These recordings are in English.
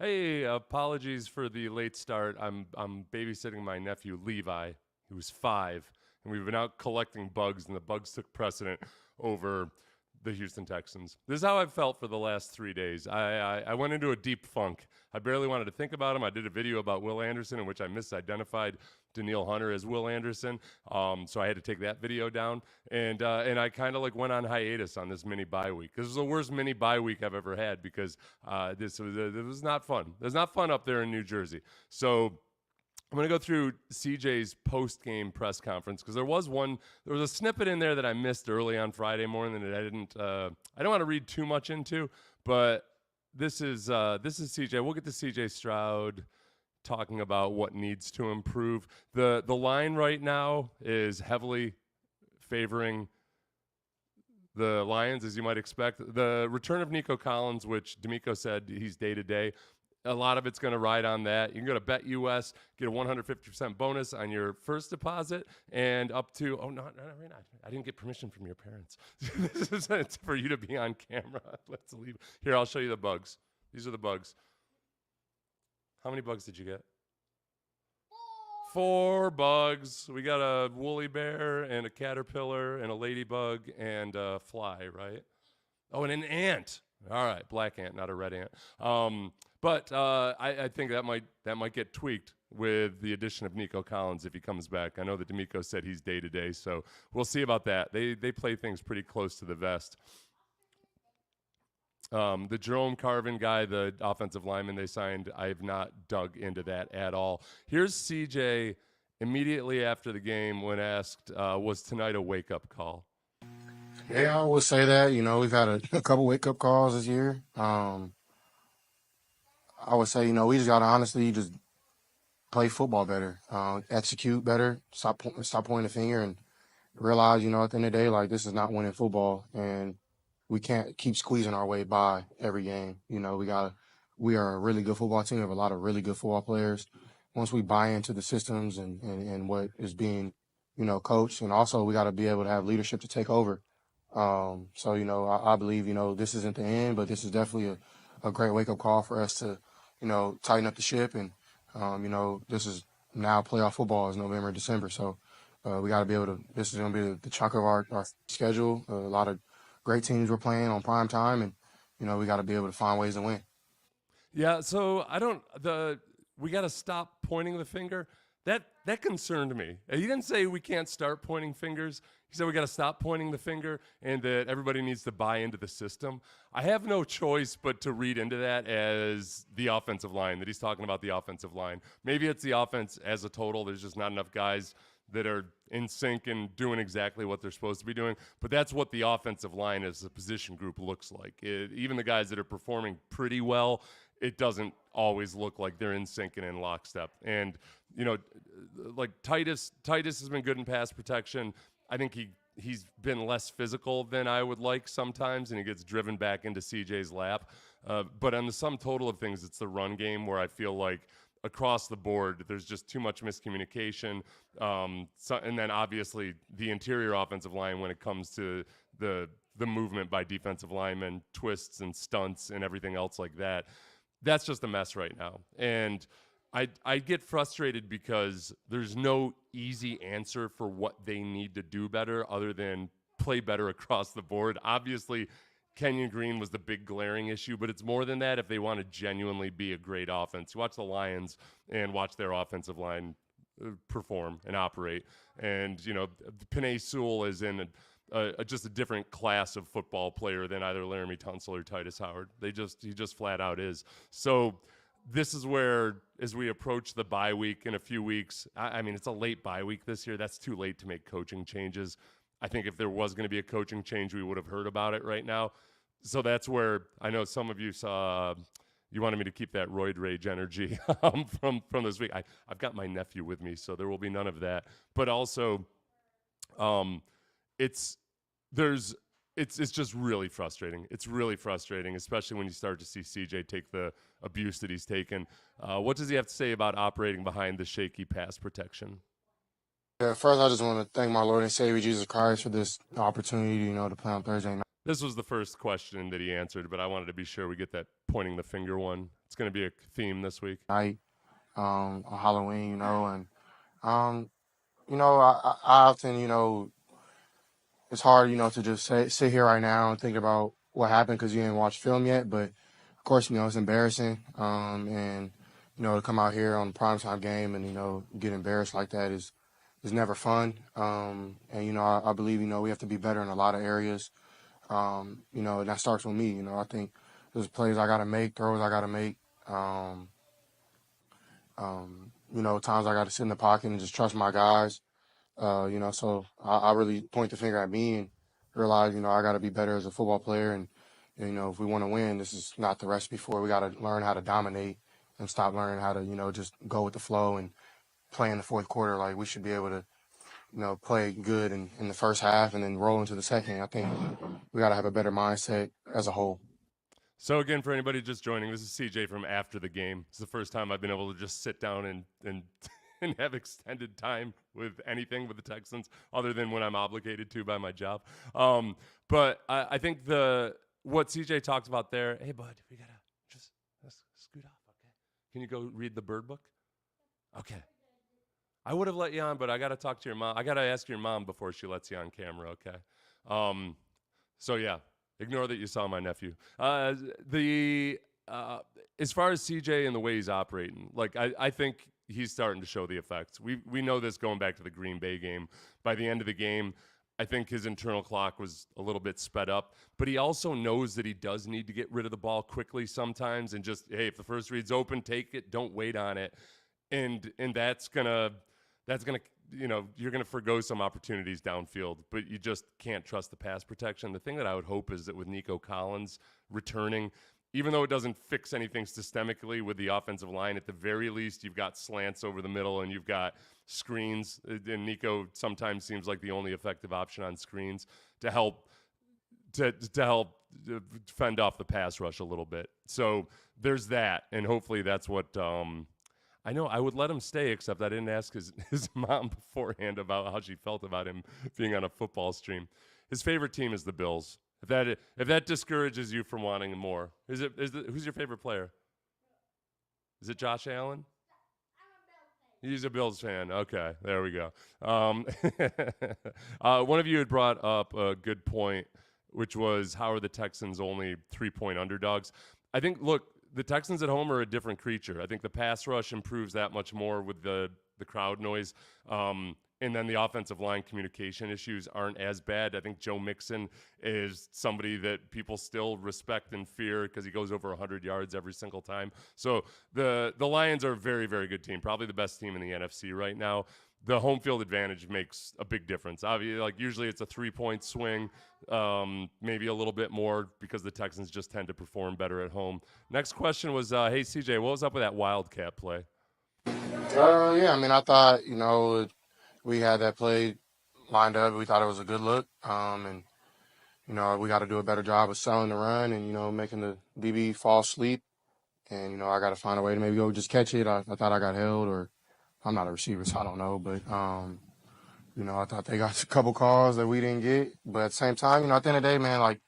Hey, apologies for the late start. I'm babysitting my nephew Levi, who's 5, and we've been out collecting bugs, and the bugs took precedent over the Houston Texans. This is how I've felt for the last 3 days. I went into a deep funk. I barely wanted to think about him. I did a video about Will Anderson in which I misidentified Daniil Hunter as Will Anderson, so I had to take that video down. And I kind of like went on hiatus on this mini bye week. This was the worst mini bye week I've ever had because it was not fun. It was not fun up there in New Jersey. So I'm going to go through CJ's post-game press conference because there was a snippet in there that I missed early on Friday morning that I don't want to read too much into, but this is CJ. We'll get to CJ Stroud talking about what needs to improve. The line right now is heavily favoring the Lions, as you might expect. The return of Nico Collins, which D'Amico said he's day-to-day, a lot of it's going to ride on that. You can go to BetUS, get a 150% bonus on your first deposit, and up to I didn't get permission from your parents. This is it's for you to be on camera. Let's leave. Here, I'll show you the bugs. These are the bugs. How many bugs did you get? 4 bugs. We got a woolly bear and a caterpillar and a ladybug and a fly, right? Oh, and an ant. All right, black ant, not a red ant. But I think that might get tweaked with the addition of Nico Collins if he comes back. I know that D'Amico said he's day-to-day, so we'll see about that. They play things pretty close to the vest. The Jerome Carvin guy, the offensive lineman they signed, I've not dug into that at all. Here's CJ immediately after the game when asked, was tonight a wake-up call? Yeah, I would say that. We've had a couple wake-up calls this year. I would say, we just got to honestly just play football better, execute better, stop pointing the finger, and realize, at the end of the day, like, this is not winning football, and we can't keep squeezing our way by every game. We are a really good football team. We have a lot of really good football players. Once we buy into the systems and what is being, coached, and also we got to be able to have leadership to take over. So, I believe, this isn't the end, but this is definitely a great wake-up call for us to, tighten up the ship. And, this is now playoff football is November, December. So we got to be able to – this is going to be the chunk of our schedule. A lot of great teams we're playing on prime time, and, we got to be able to find ways to win. Yeah, so we got to stop pointing the finger. That concerned me. He didn't say we can't start pointing fingers. He said we got to stop pointing the finger and that everybody needs to buy into the system. I have no choice but to read into that as the offensive line, that he's talking about the offensive line. Maybe it's the offense as a total. There's just not enough guys that are in sync and doing exactly what they're supposed to be doing. But that's what the offensive line as a position group looks like. Even the guys that are performing pretty well, it doesn't always look like they're in sync and in lockstep. And, like Titus has been good in pass protection. I think he's been less physical than I would like sometimes, and he gets driven back into CJ's lap. But on the sum total of things, it's the run game where I feel like across the board, there's just too much miscommunication. And then obviously the interior offensive line when it comes to the movement by defensive linemen, twists and stunts and everything else like that. That's just a mess right now. And I get frustrated because there's no easy answer for what they need to do better other than play better across the board. Obviously, Kenyon Green was the big glaring issue, but it's more than that if they want to genuinely be a great offense. You watch the Lions and watch their offensive line perform and operate. And, Penei Sewell is in just a different class of football player than either Laramie Tunsil or Titus Howard. He just flat out is. So this is where, as we approach the bye week in a few weeks, I mean, it's a late bye week this year. That's too late to make coaching changes. I think if there was going to be a coaching change, we would have heard about it right now. So that's where I know some of you saw you wanted me to keep that roid rage energy from this week. I've got my nephew with me, so there will be none of that. But also, it's just really frustrating. It's really frustrating, especially when you start to see CJ take the abuse that he's taken. What does he have to say about operating behind the shaky pass protection? Yeah, first, I just want to thank my Lord and Savior Jesus Christ for this opportunity, to play on Thursday night. This was the first question that he answered, but I wanted to be sure we get that pointing the finger one. It's going to be a theme this week. Night on Halloween, and I often, it's hard, to just sit here right now and think about what happened because you didn't watch film yet. But of course, it's embarrassing. And to come out here on the primetime game and get embarrassed like that is never fun. And I believe we have to be better in a lot of areas. And that starts with me. I think there's plays I got to make, throws I got to make. Times I got to sit in the pocket and just trust my guys. So I really point the finger at me and realize, I got to be better as a football player. And, if we want to win, this is not the recipe for it. We got to learn how to dominate and stop learning how to, just go with the flow and play in the fourth quarter. Like we should be able to, play good in the first half and then roll into the second. I think we got to have a better mindset as a whole. So again, for anybody just joining, this is CJ from After the Game. It's the first time I've been able to just sit down and and have extended time with anything with the Texans other than when I'm obligated to by my job. But I think what CJ talked about there, hey, bud, we got to just scoot off, okay? Can you go read the bird book? Okay. I would have let you on, but I got to talk to your mom. I got to ask your mom before she lets you on camera, okay? So, yeah. Ignore that you saw my nephew. As far as CJ and the way he's operating, like I think he's starting to show the effects. We know this going back to the Green Bay game. By the end of the game, I think his internal clock was a little bit sped up, but he also knows that he does need to get rid of the ball quickly sometimes and just, hey, if the first read's open, take it, don't wait on it. And that's gonna you're going to forgo some opportunities downfield, but you just can't trust the pass protection. The thing that I would hope is that with Nico Collins returning, even though it doesn't fix anything systemically with the offensive line, at the very least, you've got slants over the middle and you've got screens. And Nico sometimes seems like the only effective option on screens to help fend off the pass rush a little bit. So there's that, and hopefully that's what I know. I would let him stay, except I didn't ask his mom beforehand about how she felt about him being on a football stream. His favorite team is the Bills. If that discourages you from wanting more, who's your favorite player? Is it Josh Allen? He's a Bills fan. Okay, there we go. One of you had brought up a good point, which was how are the Texans only 3-point underdogs? I think, look, the Texans at home are a different creature. I think the pass rush improves that much more with the crowd noise. And then the offensive line communication issues aren't as bad. I think Joe Mixon is somebody that people still respect and fear because he goes over 100 yards every single time. So the Lions are a very, very good team, probably the best team in the NFC right now. The home field advantage makes a big difference. Obviously, like usually it's a 3-point swing, maybe a little bit more because the Texans just tend to perform better at home. Next question was, hey, CJ, what was up with that Wildcat play? Yeah, I mean, I thought, we had that play lined up. We thought it was a good look. And, we got to do a better job of selling the run and, making the DB fall asleep. And, I got to find a way to maybe go just catch it. I thought I got held, or I'm not a receiver, so I don't know. But, I thought they got a couple calls that we didn't get. But at the same time, at the end of the day, man, like,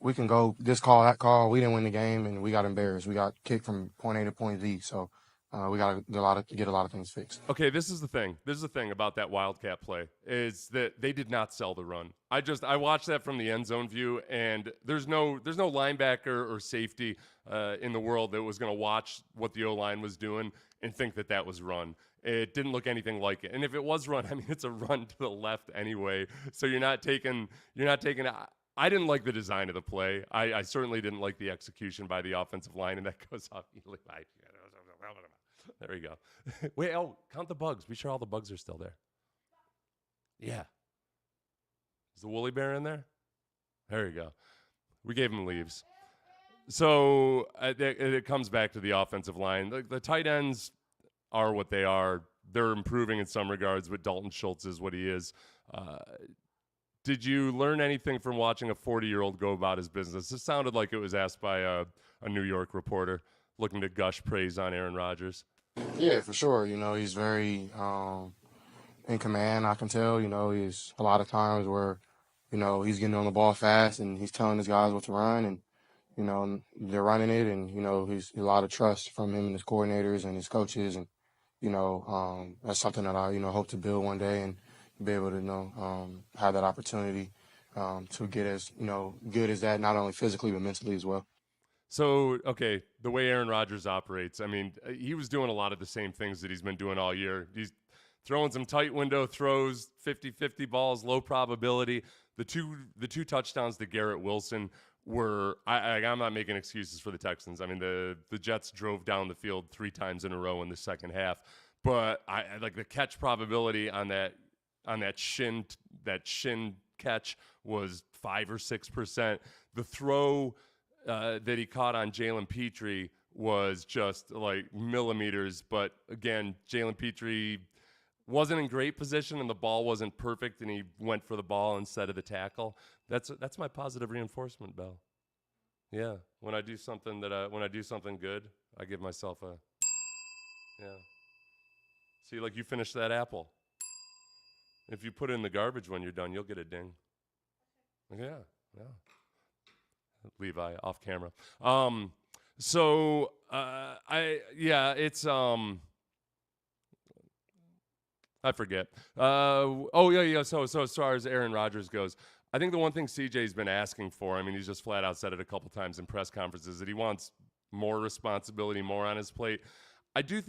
we can go this call, that call. We didn't win the game, and we got embarrassed. We got kicked from point A to point Z. So we got to get a lot of things fixed. Okay, this is the thing. This is the thing about that Wildcat play is that they did not sell the run. I watched that from the end zone view, and there's no linebacker or safety in the world that was going to watch what the O-line was doing and think that was run. It didn't look anything like it. And if it was run, I mean, it's a run to the left anyway. So you're not taking. I didn't like the design of the play. I certainly didn't like the execution by the offensive line, and that goes off. There we go. Wait, count the bugs. Be sure all the bugs are still there. Yeah. Is the woolly bear in there? There you go. We gave him leaves. So it comes back to the offensive line. The tight ends are what they are. They're improving in some regards, but Dalton Schultz is what he is. Did you learn anything from watching a 40-year-old go about his business? This sounded like it was asked by a New York reporter looking to gush praise on Aaron Rodgers. Yeah, for sure. He's very in command, I can tell. He's a lot of times where, he's getting on the ball fast and he's telling his guys what to run. And, they're running it, and he's a lot of trust from him and his coordinators and his coaches, and that's something that I hope to build one day and be able to have that opportunity to get as good as that, not only physically but mentally as well. So, okay, the way Aaron Rodgers operates, I mean, he was doing a lot of the same things that he's been doing all year. He's throwing some tight window throws, 50-50 balls, low probability. The two touchdowns to Garrett Wilson were I'm not making excuses for the Texans. I mean, the Jets drove down the field 3 times in a row in the second half, but I like the catch probability on that shin catch was 5 or 6%. The throw that he caught on Jalen Petrie was just like millimeters. But again, Jalen Petrie wasn't in great position and the ball wasn't perfect, and he went for the ball instead of the tackle. That's my positive reinforcement bell. Yeah, when I do something good, I give myself a yeah. See, like you finished that apple. If you put it in the garbage when you're done, you'll get a ding. Yeah, yeah. Levi off camera. It's I forget. Yeah. So as far as Aaron Rodgers goes, I think the one thing CJ's been asking for, I mean, he's just flat out said it a couple times in press conferences, that he wants more responsibility, more on his plate. I don't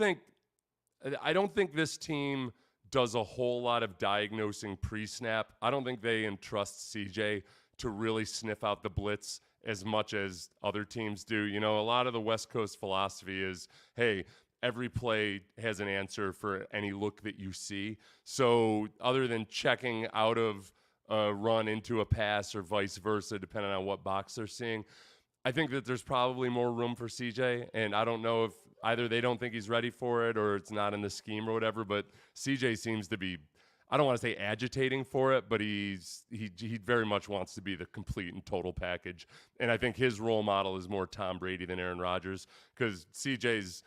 think this team does a whole lot of diagnosing pre-snap. I don't think they entrust CJ to really sniff out the blitz as much as other teams do. A lot of the West Coast philosophy is, hey, every play has an answer for any look that you see. So other than checking out of a run into a pass or vice versa, depending on what box they're seeing, I think that there's probably more room for CJ. And I don't know if either they don't think he's ready for it or it's not in the scheme or whatever, but CJ seems to be, I don't want to say agitating for it, but he very much wants to be the complete and total package. And I think his role model is more Tom Brady than Aaron Rodgers, because CJ's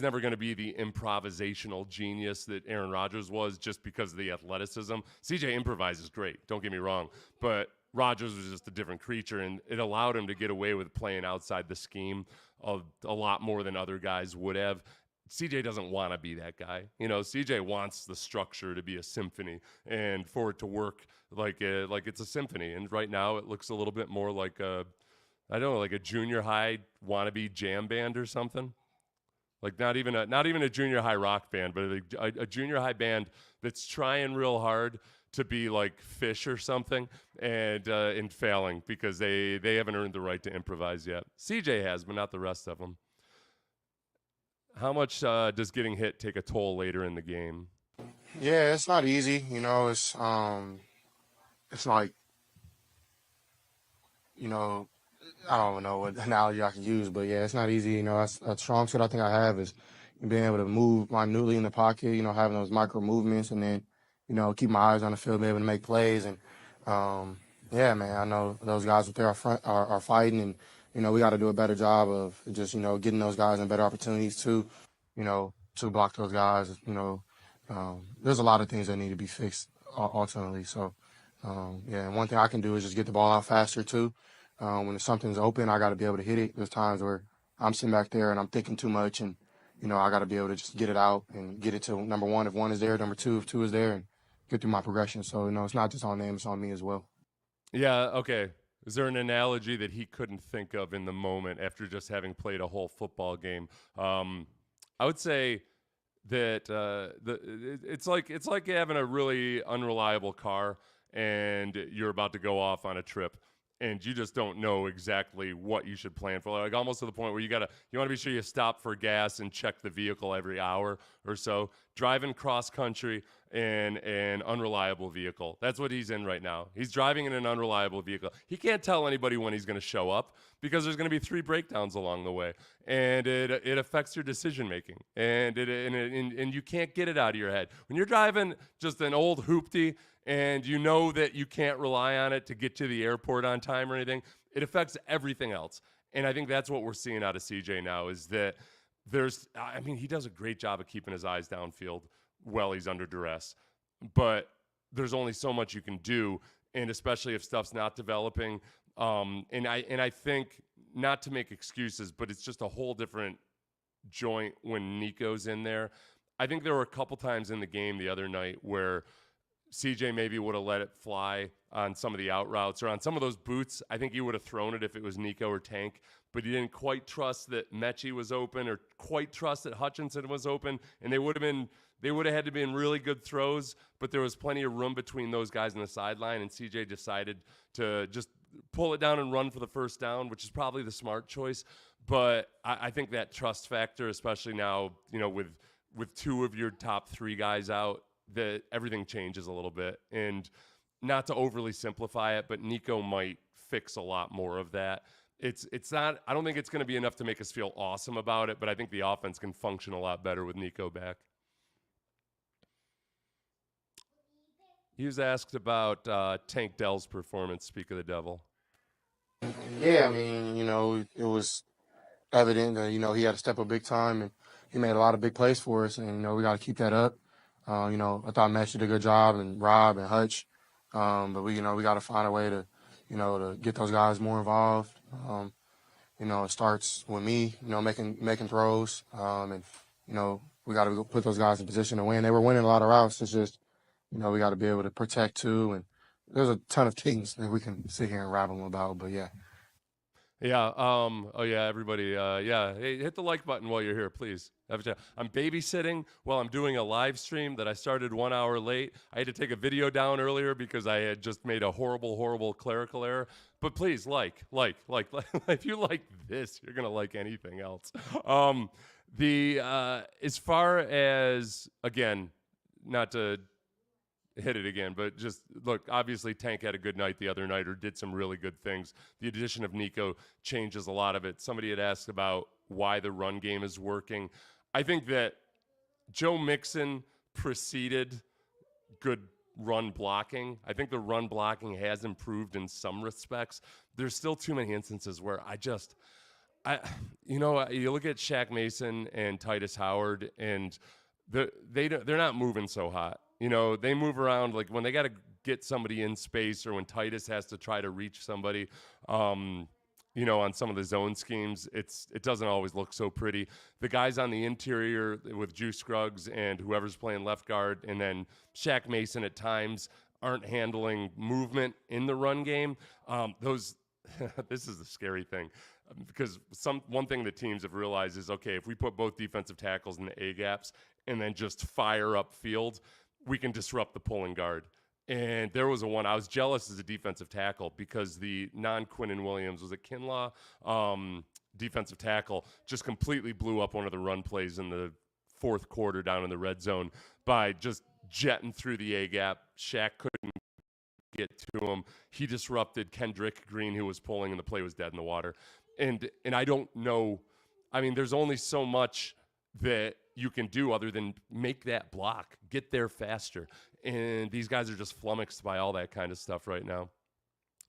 never going to be the improvisational genius that Aaron Rodgers was just because of the athleticism. CJ improvises great, don't get me wrong, but Rodgers was just a different creature, and it allowed him to get away with playing outside the scheme of a lot more than other guys would have. CJ doesn't want to be that guy. CJ wants the structure to be a symphony and for it to work like it's a symphony. And right now it looks a little bit more like like a junior high wannabe jam band or something. Like not even a junior high rock band, but a junior high band that's trying real hard to be like Fish or something and failing because they haven't earned the right to improvise yet. CJ has, but not the rest of them. How much does getting hit take a toll later in the game? Yeah, it's not easy. It's like, I don't know what analogy I can use, but yeah, it's not easy. That's a strong suit I think I have is being able to move minutely in the pocket, having those micro movements, and then, keep my eyes on the field, be able to make plays. And yeah, man, I know those guys up there are fighting, and, we got to do a better job of just, getting those guys in better opportunities to block those guys. There's a lot of things that need to be fixed ultimately. So, yeah, and one thing I can do is just get the ball out faster too. When something's open, I got to be able to hit it. There's times where I'm sitting back there and I'm thinking too much, and I got to be able to just get it out and get it to number one if one is there, number two if two is there, and get through my progression. So it's not just on them, it's on me as well. Yeah. Okay. Is there an analogy that he couldn't think of in the moment after just having played a whole football game? I would say that it's like having a really unreliable car and you're about to go off on a trip and you just don't know exactly what you should plan for. Like almost to the point where you want to be sure you stop for gas and check the vehicle every hour or so. Driving cross country in an unreliable vehicle. That's what he's in right now. He's driving in an unreliable vehicle. He can't tell anybody when he's going to show up because there's going to be 3 breakdowns along the way, and it affects your decision making, and you can't get it out of your head when you're driving just an old hoopty, and you know that you can't rely on it to get to the airport on time or anything. It affects everything else, and I think that's what we're seeing out of CJ now is that he does a great job of keeping his eyes downfield while he's under duress, but there's only so much you can do, and especially if stuff's not developing. And I think not to make excuses, but it's just a whole different joint when Nico's in there. I think there were a couple times in the game the other night where CJ maybe would have let it fly on some of the out routes or on some of those boots. I think he would have thrown it if it was Nico or Tank, but he didn't quite trust that Mechie was open or quite trust that Hutchinson was open, and they would have had to be in really good throws, but there was plenty of room between those guys on the sideline, and CJ decided to just pull it down and run for the first down, which is probably the smart choice. But I think that trust factor, especially now, with two of your top three guys out, that everything changes a little bit. And not to overly simplify it, but Nico might fix a lot more of that. It's not, I don't think it's going to be enough to make us feel awesome about it, but I think the offense can function a lot better with Nico back. He was asked about Tank Dell's performance, speak of the devil. Yeah, I mean, it was evident that, he had to step up big time, and he made a lot of big plays for us, and, we got to keep that up. I thought Mesh did a good job, and Rob and Hutch, but we got to find a way to, to get those guys more involved. It starts with me, making throws, and, we got to put those guys in position to win. They were winning a lot of routes. It's just, we got to be able to protect too, and there's a ton of things that we can sit here and rabble about, but yeah. Yeah. Oh yeah. Everybody. Yeah. Hey, hit the like button while you're here, please. I'm babysitting while I'm doing a live stream that I started 1 hour late. I had to take a video down earlier because I had just made a horrible clerical error. But please, like. If you like this, you're gonna like anything else. As far as, again, not to hit it again, but just look, obviously Tank had a good night the other night, or did some really good things. The addition of Nico changes a lot of it. Somebody had asked about why the run game is working. I think that Joe Mixon preceded good run blocking. I think the run blocking has improved in some respects. There's still too many instances where you look at Shaq Mason and Titus Howard, and they're not moving so hot. They move around, like when they got to get somebody in space, or when Titus has to try to reach somebody, on some of the zone schemes, it doesn't always look so pretty. The guys on the interior with Juice Scruggs and whoever's playing left guard, and then Shaq Mason at times aren't handling movement in the run game. This is the scary thing, because one thing that teams have realized is, okay, if we put both defensive tackles in the A gaps and then just fire up field, we can disrupt the pulling guard. And there was I was jealous as a defensive tackle, because the non-Quinnen Williams, was it Kinlaw, defensive tackle, just completely blew up one of the run plays in the fourth quarter down in the red zone by just jetting through the A gap. Shaq couldn't get to him. He disrupted Kendrick Green, who was pulling, and the play was dead in the water. And I don't know. I mean, there's only so much that you can do other than make that block, get there faster. And these guys are just flummoxed by all that kind of stuff right now.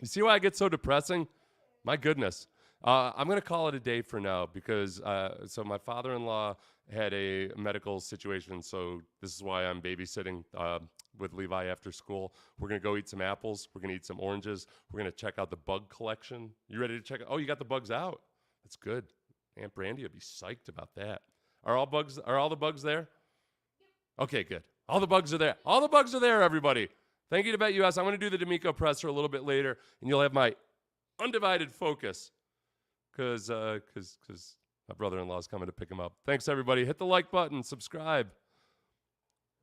You see why I get so depressing? My goodness. I'm going to call it a day for now, because so my father-in-law had a medical situation, so this is why I'm babysitting with Levi after school. We're going to go eat some apples. We're going to eat some oranges. We're going to check out the bug collection. You ready to check it? Oh, you got the bugs out. That's good. Aunt Brandy would be psyched about that. Are all the bugs there? Okay, good. All the bugs are there. All the bugs are there, everybody. Thank you to BetUS. I'm going to do the D'Amico presser a little bit later, and you'll have my undivided focus, because my brother-in-law is coming to pick him up. Thanks, everybody. Hit the like button. Subscribe.